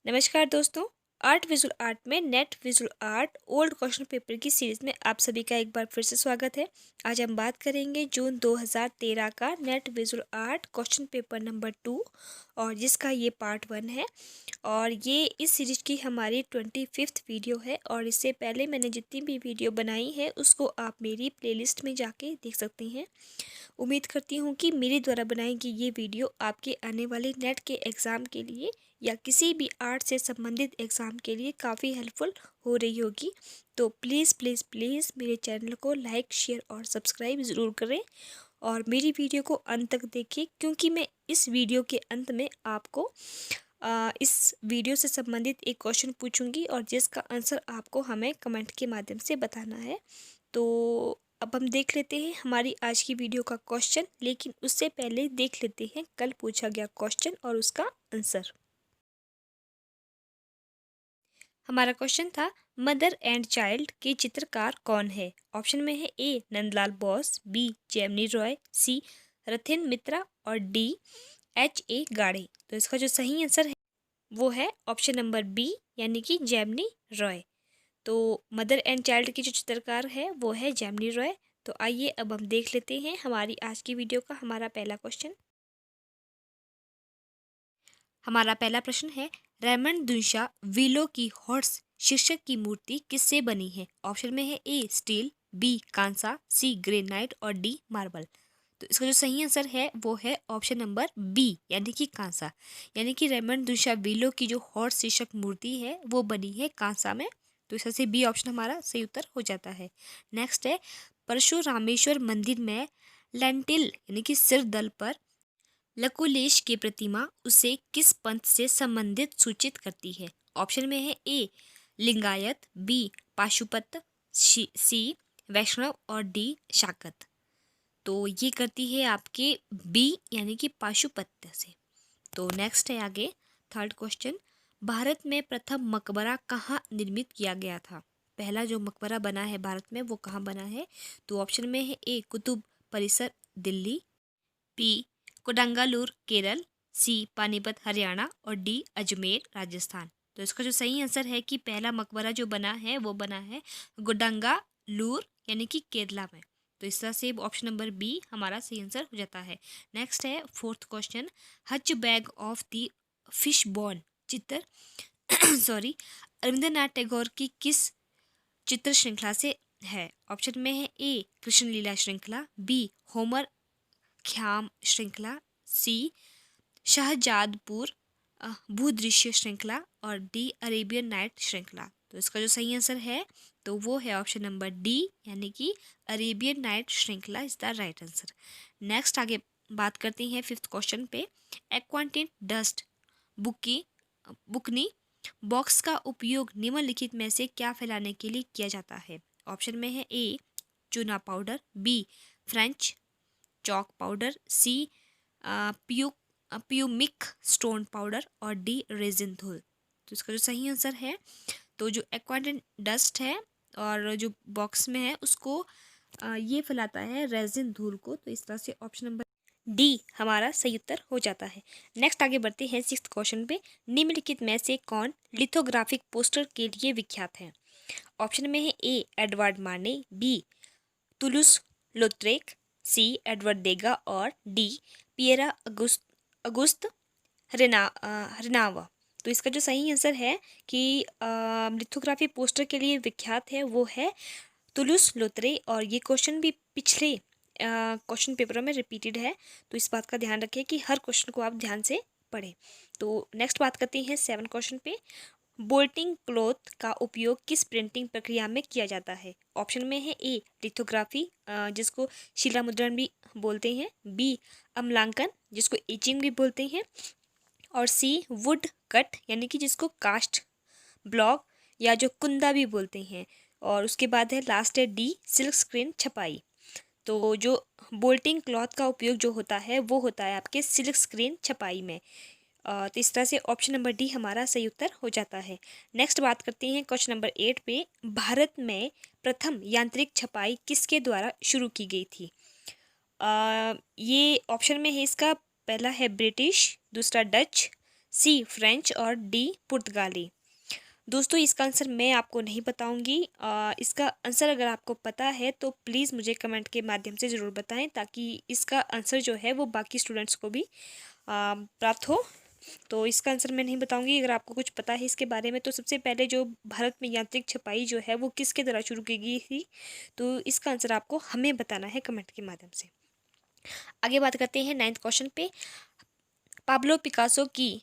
नमस्कार दोस्तों। Art visual art में net visual art old question paper की सीरीज में आप सभी का एक बार फिर से स्वागत है। आज हम बात करेंगे जून 2013 का net visual art question paper number 2 और जिसका ये पार्ट 1 है और ये इस सीरीज की हमारी 25th वीडियो है। और इससे पहले मैंने जितनी भी वीडियो बनाई है उसको आप मेरी प्लेलिस्ट में जाके देख सकते हैं। उम्मीद करती हूँ कि मेरे द्वारा बनाई गई ये वीडियो आपके आने वाले नेट के एग्ज़ाम के लिए या किसी भी आर्ट से संबंधित एग्ज़ाम के लिए काफ़ी हेल्पफुल हो रही होगी। तो प्लीज़ प्लीज़ प्लीज़ मेरे चैनल को लाइक शेयर और सब्सक्राइब ज़रूर करें और मेरी वीडियो को अंत तक देखें, क्योंकि मैं इस वीडियो के अंत में आपको इस वीडियो से संबंधित एक क्वेश्चन पूछूंगी और जिसका आंसर आपको हमें कमेंट के माध्यम से बताना है। तो अब हम देख लेते हैं हमारी आज की वीडियो का क्वेश्चन, लेकिन उससे पहले देख लेते हैं कल पूछा गया क्वेश्चन और उसका आंसर। हमारा क्वेश्चन था, मदर एंड चाइल्ड के चित्रकार कौन है? ऑप्शन में है ए नंदलाल बोस, बी जेमिनी रॉय, सी रथिन मित्रा और डी H.A. गाड़े। तो इसका जो सही आंसर है वो है ऑप्शन नंबर बी, यानी कि जेमिनी रॉय। तो मदर एंड चाइल्ड की जो चित्रकार है वो है जेमिनी रॉय। तो आइए अब हम देख लेते हैं हमारी आज की वीडियो का हमारा पहला क्वेश्चन। हमारा पहला प्रश्न है, रेमंड दुशा विलो की हॉर्स शीर्षक की मूर्ति किससे बनी है? ऑप्शन में है ए स्टील, बी कांसा, सी ग्रेनाइट और डी मार्बल। तो इसका जो सही आंसर है वो है ऑप्शन नंबर बी, यानी कि कांसा। यानी कि रेमंड दुशा विलो की जो हॉर्स शीर्षक मूर्ति है वो बनी है कांसा में। तो इसका से बी ऑप्शन हमारा सही उत्तर हो जाता है। नेक्स्ट है, परशुरामेश्वर मंदिर में लेंटिल यानी कि सिर दल पर लकुलेश की प्रतिमा उसे किस पंथ से संबंधित सूचित करती है? ऑप्शन में है ए लिंगायत, बी पाशुपत, सी वैष्णव और डी शाकत। तो ये करती है आपके बी, यानी कि पाशुपत्य से। तो नेक्स्ट है आगे थर्ड क्वेश्चन, भारत में प्रथम मकबरा कहाँ निर्मित किया गया था? पहला जो मकबरा बना है भारत में वो कहाँ बना है? तो ऑप्शन में है ए कुतुब परिसर दिल्ली, बी कोडंगालूर केरल, सी पानीपत हरियाणा और डी अजमेर राजस्थान। तो इसका जो सही आंसर है कि पहला मकबरा जो बना है वो बना है कोडंगालूर यानी कि केरला में। तो इस तरह से ऑप्शन नंबर बी हमारा सही आंसर हो जाता है। नेक्स्ट है फोर्थ क्वेश्चन, हच bag of the fish bone चित्र सॉरी रविंद्रनाथ टैगोर की किस चित्र श्रृंखला से है? ऑप्शन में है ए कृष्ण लीला श्रृंखला, बी होमर ख्याम श्रृंखला, सी शाहजादपुर भूदृश्य श्रृंखला और डी अरेबियन नाइट श्रृंखला। तो इसका जो सही आंसर है तो वो है ऑप्शन नंबर डी, यानी कि अरेबियन नाइट श्रृंखला is the right answer. Next आगे बात करते हैं फिफ्थ क्वेश्चन पे, एक्वांटिन डस्ट बुकी बुकनी बॉक्स का उपयोग निम्नलिखित में से क्या फैलाने के लिए किया जाता है? ऑप्शन में है ए चूना powder, B French chalk powder, C प्यू प्यूमिक स्टोन पाउडर और डी रेजिन धूल। तो इसका जो सही आंसर है तो जो एक्वाटिन डस्ट है और जो बॉक्स में है उसको ये फैलाता है रेजिन धूल को। तो इस तरह से ऑप्शन नंबर डी हमारा सही उत्तर हो जाता है। नेक्स्ट आगे बढ़ते हैं सिक्स्थ क्वेश्चन पे, निम्नलिखित में से कौन लिथोग्राफिक पोस्टर के लिए विख्यात है? ऑप्शन में है ए एडवर्ड मार्ने, बी तुलुस लोत्रेक, सी एडवर्ड देगा और डी पियरा अगुस्त हरेनावा। तो इसका जो सही आंसर है कि लिथोग्राफी पोस्टर के लिए विख्यात है वो है तुलुस लोत्रे। और ये क्वेश्चन भी पिछले क्वेश्चन पेपरों में रिपीटेड है, तो इस बात का ध्यान रखें कि हर क्वेश्चन को आप ध्यान से पढ़ें। तो नेक्स्ट बात करते हैं सेवन क्वेश्चन पे, बोल्टिंग क्लॉथ का उपयोग किस प्रिंटिंग प्रक्रिया में किया जाता है? ऑप्शन में है ए लिथोग्राफी जिसको शिला मुद्रण भी बोलते हैं, बी अम्लांकन जिसको एचिंग भी बोलते हैं और सी वुड कट यानी कि जिसको कास्ट ब्लॉक या जो कुंदा भी बोलते हैं। और उसके बाद है लास्ट है डी सिल्क स्क्रीन छपाई। तो जो बोल्टिंग क्लॉथ का उपयोग जो होता है वो होता है आपके सिल्क स्क्रीन छपाई में। तो इस तरह से ऑप्शन नंबर डी हमारा सही उत्तर हो जाता है। नेक्स्ट बात करते हैं क्वेश्चन नंबर 8 पे, भारत में प्रथम यांत्रिक छपाई किसके द्वारा शुरू की गई थी? ये ऑप्शन में है इसका, पहला है ब्रिटिश, दूसरा डच, सी फ्रेंच और डी पुर्तगाली। दोस्तों इसका आंसर मैं आपको नहीं बताऊंगी। इसका आंसर अगर आपको पता है तो प्लीज़ मुझे कमेंट के माध्यम से ज़रूर बताएं, ताकि इसका आंसर जो है वो बाकी स्टूडेंट्स को भी प्राप्त हो। तो इसका आंसर मैं नहीं बताऊंगी। अगर आपको कुछ पता है इसके बारे में तो सबसे पहले जो भारत में यांत्रिक छपाई जो है वो किसके द्वारा शुरू की गई थी, तो इसका आंसर आपको हमें बताना है कमेंट के माध्यम से। आगे बात करते हैं 9th क्वेश्चन पे। पाब्लो पिकासो की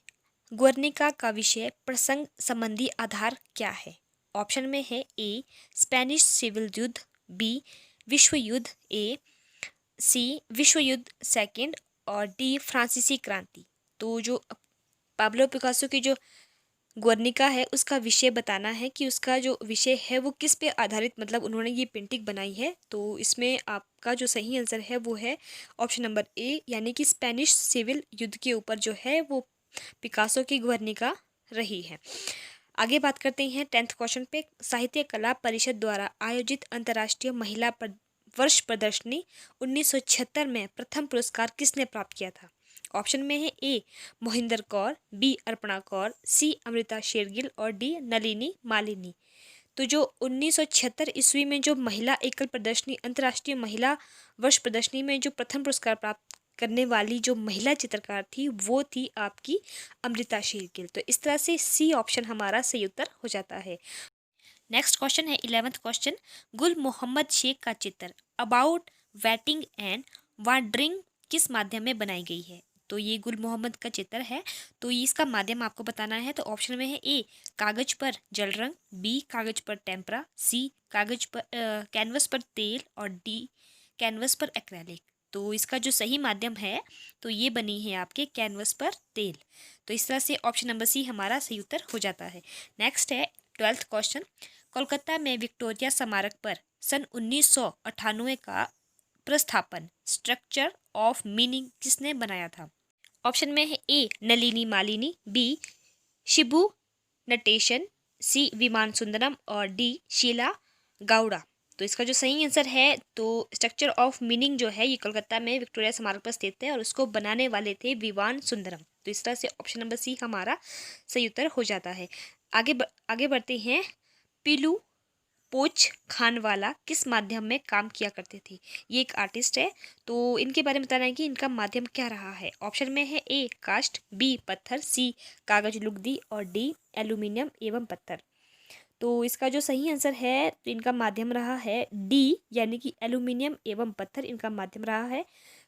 गुर्निका का विषय प्रसंग संबंधी आधार क्या है? ऑप्शन में है ए स्पेनिश सिविल युद्ध, बी विश्व युद्ध ए, सी विश्व युद्ध सेकंड और डी फ्रांसीसी क्रांति। तो जो पाब्लो पिकासो की जो गुर्निका है उसका विषय बताना है कि उसका जो विषय है वो किस पे आधारित, मतलब उन्होंने ये पेंटिंग बनाई है। तो इसमें आपका जो सही आंसर है वो है ऑप्शन नंबर ए, यानी कि स्पेनिश सिविल युद्ध के ऊपर जो है वो पिकासो की गुर्निका रही है। आगे बात करते हैं 10th क्वेश्चन पे। साहित्य कला परिषद द्वारा आयोजित अंतर्राष्ट्रीय महिला वर्ष प्रदर्शनी 1976 में प्रथम पुरस्कार किसने प्राप्त किया था? ऑप्शन में है ए मोहिंदर कौर, बी अर्पणा कौर, सी अमृता शेरगिल और डी नलिनी मालिनी। तो जो 1976 ईस्वी में जो महिला एकल प्रदर्शनी, अंतर्राष्ट्रीय महिला वर्ष प्रदर्शनी में जो प्रथम पुरस्कार प्राप्त करने वाली जो महिला चित्रकार थी वो थी आपकी अमृता शेरगिल। तो इस तरह से सी ऑप्शन हमारा सही उत्तर हो जाता है। नेक्स्ट क्वेश्चन है 11th क्वेश्चन। गुल मोहम्मद शेख का चित्र अबाउट वेटिंग एंड वांडरिंग किस माध्यम में बनाई गई है? तो ये गुल मोहम्मद का चित्र है, तो ये इसका माध्यम आपको बताना है। तो ऑप्शन में है ए कागज पर जल रंग, बी कागज पर टेम्परा, सी कागज पर कैनवस पर तेल और डी कैनवस पर एक्रेलिक। तो इसका जो सही माध्यम है तो ये बनी है आपके कैनवस पर तेल। तो इस तरह से ऑप्शन नंबर सी हमारा सही उत्तर हो जाता है। नेक्स्ट है 12th क्वेश्चन। कोलकाता में विक्टोरिया स्मारक पर सन 1998 का प्रस्थापन स्ट्रक्चर ऑफ मीनिंग किसने बनाया था? ऑप्शन में है ए नलिनी मालिनी, बी शिबू नटेशन, सी विमान सुंदरम और डी शीला गाउडा। तो इसका जो सही आंसर है तो स्ट्रक्चर ऑफ मीनिंग जो है ये कोलकाता में विक्टोरिया स्मारक पर स्थित है और उसको बनाने वाले थे विमान सुंदरम। तो इस तरह से ऑप्शन नंबर सी हमारा सही उत्तर हो जाता है। आगे बढ़ते हैं। पीलू पोच खानवाला किस माध्यम में काम किया करते थे? ये एक आर्टिस्ट है, तो इनके बारे में बताना है कि इनका माध्यम क्या रहा है। ऑप्शन में है ए कास्ट, बी पत्थर, सी कागज लुगदी और डी एल्यूमिनियम एवं पत्थर। तो इसका जो सही आंसर है तो इनका माध्यम रहा है डी, यानी कि एल्यूमिनियम एवं पत्थर इनका माध्यम रहा है।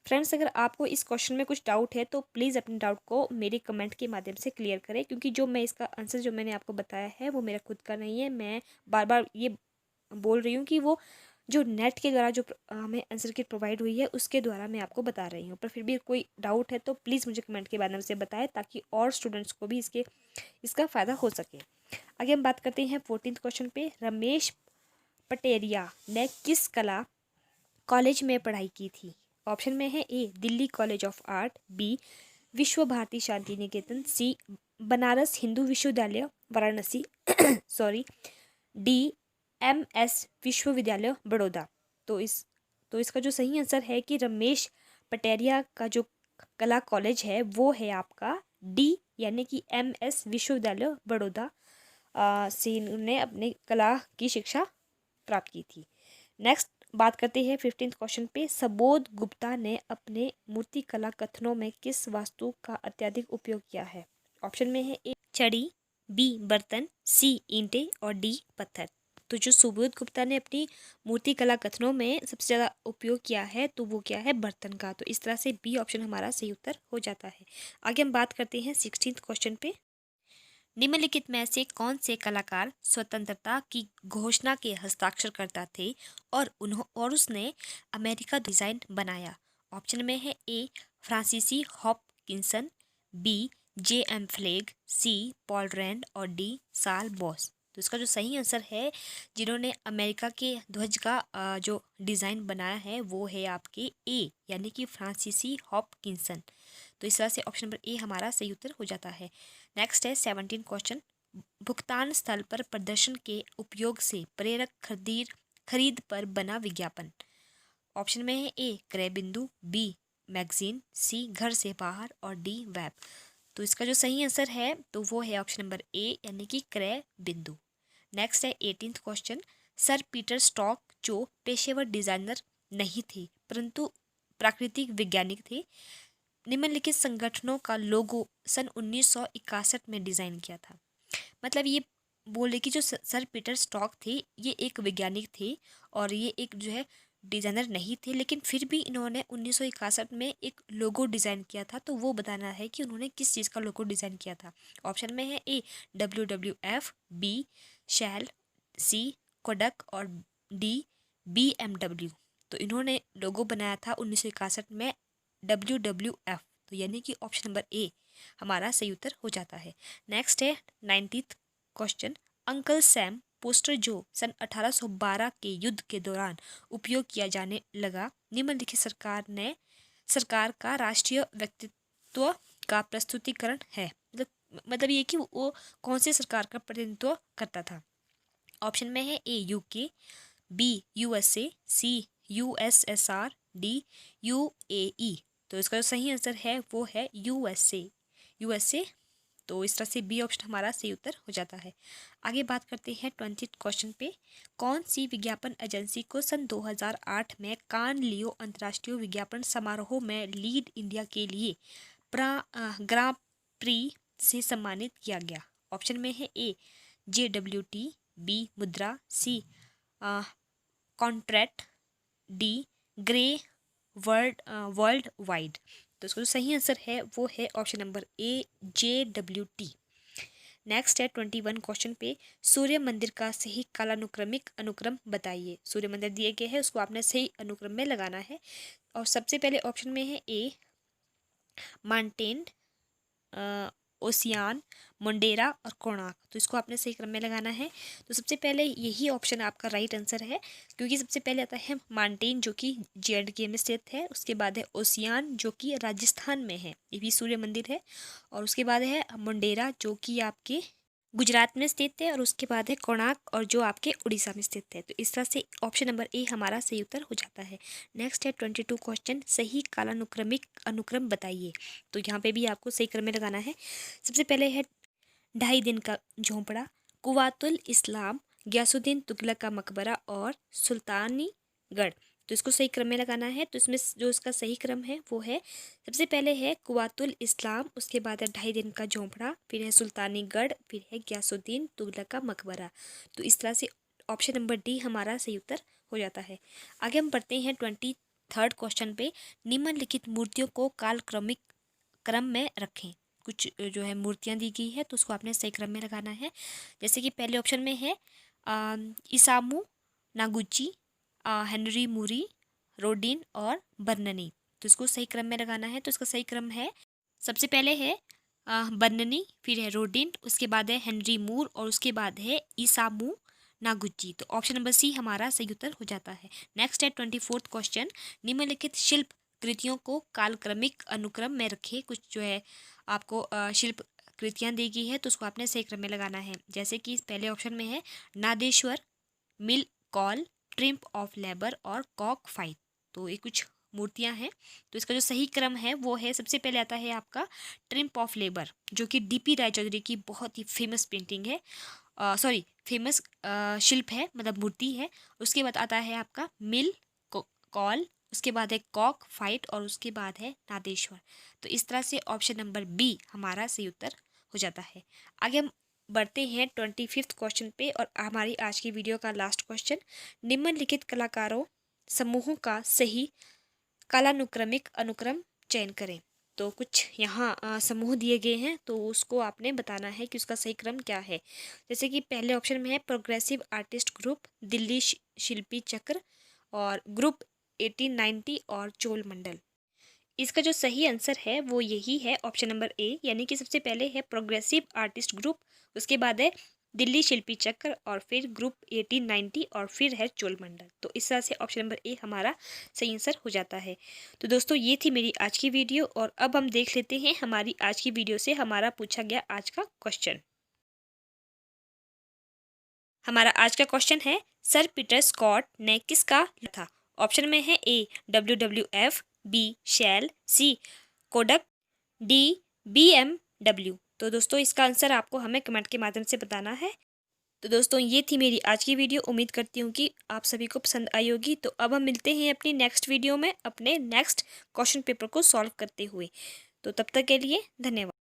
फ्रेंड्स अगर आपको इस क्वेश्चन में कुछ डाउट है तो प्लीज़ अपने डाउट को मेरे कमेंट के माध्यम से क्लियर करें, क्योंकि जो मैं इसका आंसर जो मैंने आपको बताया है वो मेरा खुद का नहीं है। मैं बार बार ये बोल रही हूँ कि वो जो नेट के द्वारा जो हमें आंसर किट प्रोवाइड हुई है उसके द्वारा मैं आपको बता रही हूँ। पर फिर भी कोई डाउट है तो प्लीज़ मुझे कमेंट के माध्यम से बताएं, ताकि और स्टूडेंट्स को भी इसका फ़ायदा हो सके। आगे हम बात करते हैं 14th क्वेश्चन पे। रमेश पटेरिया ने किस कला कॉलेज में पढ़ाई की थी? ऑप्शन में है A Delhi college of art, B Vishwa Bharati Shanti Niketan, सी बनारस हिंदू विश्वविद्यालय वाराणसी सॉरी, डी MS विश्वविद्यालय बड़ौदा। तो इसका जो सही आंसर है कि रमेश पटेरिया का जो कला कॉलेज है वो है आपका डी, यानी कि MS विश्वविद्यालय बड़ौदा से इन्होंने अपने कला की शिक्षा प्राप्त की थी। नेक्स्ट बात करते हैं 15th क्वेश्चन पे। सबोध गुप्ता ने अपने मूर्तिकला कथनों में किस वास्तु का अत्यधिक उपयोग किया है? ऑप्शन में है ए छड़ी, बी बर्तन, सी ईंटें और डी पत्थर। तो जो सुबोध गुप्ता ने अपनी मूर्तिकला कथनों में सबसे ज़्यादा उपयोग किया है तो वो क्या है? बर्तन का। तो इस तरह से बी ऑप्शन हमारा सही उत्तर हो जाता है। आगे हम बात करते हैं 16th क्वेश्चन पे। निम्नलिखित में से कौन से कलाकार स्वतंत्रता की घोषणा के हस्ताक्षरकर्ता थे और उसने अमेरिका डिज़ाइन बनाया? ऑप्शन में है ए फ्रांसीसी हॉपकिंसन, बी JM फ्लेग, सी पॉल रैंड और डी साल बॉस। तो इसका जो सही आंसर है जिन्होंने अमेरिका के ध्वज का जो डिज़ाइन बनाया है वो है आपके ए, यानी कि फ्रांसीसी हॉपकिंसन। तो इस तरह से ऑप्शन नंबर ए हमारा सही उत्तर हो जाता है। नेक्स्ट है 17 क्वेश्चन। भुगतान स्थल पर प्रदर्शन के उपयोग से प्रेरक खरीद पर बना विज्ञापन। ऑप्शन में है ए क्रय बिंदु, बी मैगजीन, सी घर से बाहर और डी वेब। तो इसका जो सही आंसर है तो वो है ऑप्शन नंबर ए यानी कि क्रय बिंदु। नेक्स्ट है 18th question. Sir Peter stock जो पेशेवर डिजाइनर नहीं थे परंतु प्राकृतिक वैज्ञानिक थे, निम्नलिखित संगठनों का लोगो सन 1961 में डिजाइन किया था। मतलब ये बोले कि जो सर पीटर स्टॉक थे ये एक वैज्ञानिक थे और ये एक जो है डिज़ाइनर नहीं थे, लेकिन फिर भी इन्होंने 1961 में एक लोगो डिज़ाइन किया था। तो वो बताना है कि उन्होंने किस चीज़ का लोगो डिज़ाइन किया था। ऑप्शन में है ए WWF, बी शैल, सी कोडक और डी BMW। तो इन्होंने लोगो बनाया था 1961 में WWF। तो यानी कि ऑप्शन नंबर ए हमारा सही उत्तर हो जाता है। नेक्स्ट है 19th question. Uncle Sam poster जो सन 1812 के युद्ध के दौरान उपयोग किया जाने लगा, निम्नलिखित सरकार का राष्ट्रीय व्यक्तित्व का प्रस्तुतिकरण है। मतलब ये कि वो कौन सी सरकार का प्रतिनिधित्व करता था। ऑप्शन में है ए UK, बी USA, सी USSR, डी UAE। तो इसका जो सही आंसर है वो है USA। तो इस तरह से बी ऑप्शन हमारा सही उत्तर हो जाता है। आगे बात करते हैं 20th क्वेश्चन पे। कौन सी विज्ञापन एजेंसी को सन 2008 में कान लियो अंतर्राष्ट्रीय विज्ञापन समारोह में लीड इंडिया के लिए ग्रां प्री से सम्मानित किया गया। ऑप्शन में है ए JWT, B Mudra, C contract, D Grey World Wide. तो इसका जो सही आंसर है वो है option number A JWT। Next है 21 क्वेश्चन पे। सूर्य मंदिर का सही कालानुक्रमिक अनुक्रम बताइए। सूर्य मंदिर दिए गए हैं, उसको आपने सही अनुक्रम में लगाना है। और सबसे पहले ऑप्शन में है ए माउंटेन, ओसियान, मोंडेरा और कोणार्क। तो इसको आपने सही क्रम में लगाना है। तो सबसे पहले यही ऑप्शन आपका राइट आंसर है, क्योंकि सबसे पहले आता है माउंटेन जो कि JNK में स्थित है, उसके बाद है ओसियान जो कि राजस्थान में है, ये भी सूर्य मंदिर है, और उसके बाद है मोंडेरा जो कि आपके गुजरात में स्थित है, और उसके बाद है कोणार्क और जो आपके उड़ीसा में स्थित है। तो इस तरह से ऑप्शन नंबर ए हमारा सही उत्तर हो जाता है। नेक्स्ट है 22 क्वेश्चन। सही कालानुक्रमिक अनुक्रम बताइए। तो यहाँ पे भी आपको सही क्रम में लगाना है। सबसे पहले है 2.5 दिन का झोंपड़ा, कुवातुल इस्लाम, गयासुद्दीन तुगलक का मकबरा और सुल्तानीगढ़। तो इसको सही क्रम में लगाना है। तो इसमें जो इसका सही क्रम है वो है, सबसे पहले है कुवातुल इस्लाम, उसके बाद है 2.5 दिन का झोंपड़ा, फिर है सुल्तानीगढ़, फिर है गयासुद्दीन तुगलक का मकबरा। तो इस तरह से ऑप्शन नंबर डी हमारा सही उत्तर हो जाता है। आगे हम पढ़ते हैं 23rd क्वेश्चन पे। निम्नलिखित मूर्तियों को कालक्रमिक क्रम में रखें। कुछ जो है मूर्तियाँ दी गई है तो उसको आपने सही क्रम में लगाना है। जैसे कि पहले ऑप्शन में है इसामू नागुची, हेनरी मूरी, रोडिन और बर्ननी। तो इसको सही क्रम में लगाना है। तो इसका सही क्रम है, सबसे पहले है बर्ननी, फिर है रोडिन, उसके बाद है हेनरी मूर और उसके बाद है इसामू नागुची। तो ऑप्शन नंबर सी हमारा सही उत्तर हो जाता है। नेक्स्ट है 24th क्वेश्चन। निम्नलिखित शिल्प कृतियों को कालक्रमिक अनुक्रम में रखें। कुछ जो है आपको शिल्प कृतियाँ दी गई है तो उसको आपने सही क्रम में लगाना है। जैसे कि पहले ऑप्शन में है नादेश्वर, मिल कॉल, ट्रिम्प ऑफ लेबर और कॉक फाइट। तो ये कुछ मूर्तियां हैं। तो इसका जो सही क्रम है वो है, सबसे पहले आता है आपका ट्रिम्प ऑफ लेबर जो कि DP रायचौधरी की बहुत ही फेमस पेंटिंग है, फेमस शिल्प है, मतलब मूर्ति है। उसके बाद आता है आपका मिल कॉल, उसके बाद है कॉक फाइट और उसके बाद है नादेश्वर। तो इस तरह से ऑप्शन नंबर बी हमारा सही उत्तर हो जाता है। आगे हम बढ़ते हैं 25th क्वेश्चन पे और हमारी आज की वीडियो का लास्ट क्वेश्चन। निम्नलिखित कलाकारों समूहों का सही कालानुक्रमिक अनुक्रम चयन करें। तो कुछ यहाँ समूह दिए गए हैं तो उसको आपने बताना है कि उसका सही क्रम क्या है। जैसे कि पहले ऑप्शन में है प्रोग्रेसिव आर्टिस्ट ग्रुप, दिल्ली शिल्पी चक्र और ग्रुप 1890 और चोल मंडल। इसका जो सही आंसर है वो यही है ऑप्शन नंबर ए, यानी कि सबसे पहले है प्रोग्रेसिव आर्टिस्ट ग्रुप, उसके बाद है दिल्ली शिल्पी चक्र और फिर ग्रुप 1890 और फिर है चोल मंडल। तो इस तरह से ऑप्शन नंबर ए हमारा सही आंसर हो जाता है। तो दोस्तों ये थी मेरी आज की वीडियो और अब हम देख लेते हैं हमारी आज की वीडियो से हमारा पूछा गया आज का क्वेश्चन। हमारा आज का क्वेश्चन है, सर पीटर स्कॉट ने किसका था। ऑप्शन में है ए WWF, बी शैल, सी कोडक, डी डब्ल्यू। तो दोस्तों इसका आंसर आपको हमें कमेंट के माध्यम से बताना है। तो दोस्तों ये थी मेरी आज की वीडियो। उम्मीद करती हूँ कि आप सभी को पसंद आई होगी। तो अब हम मिलते हैं अपनी नेक्स्ट वीडियो में अपने नेक्स्ट क्वेश्चन पेपर को सॉल्व करते हुए। तो तब तक के लिए धन्यवाद।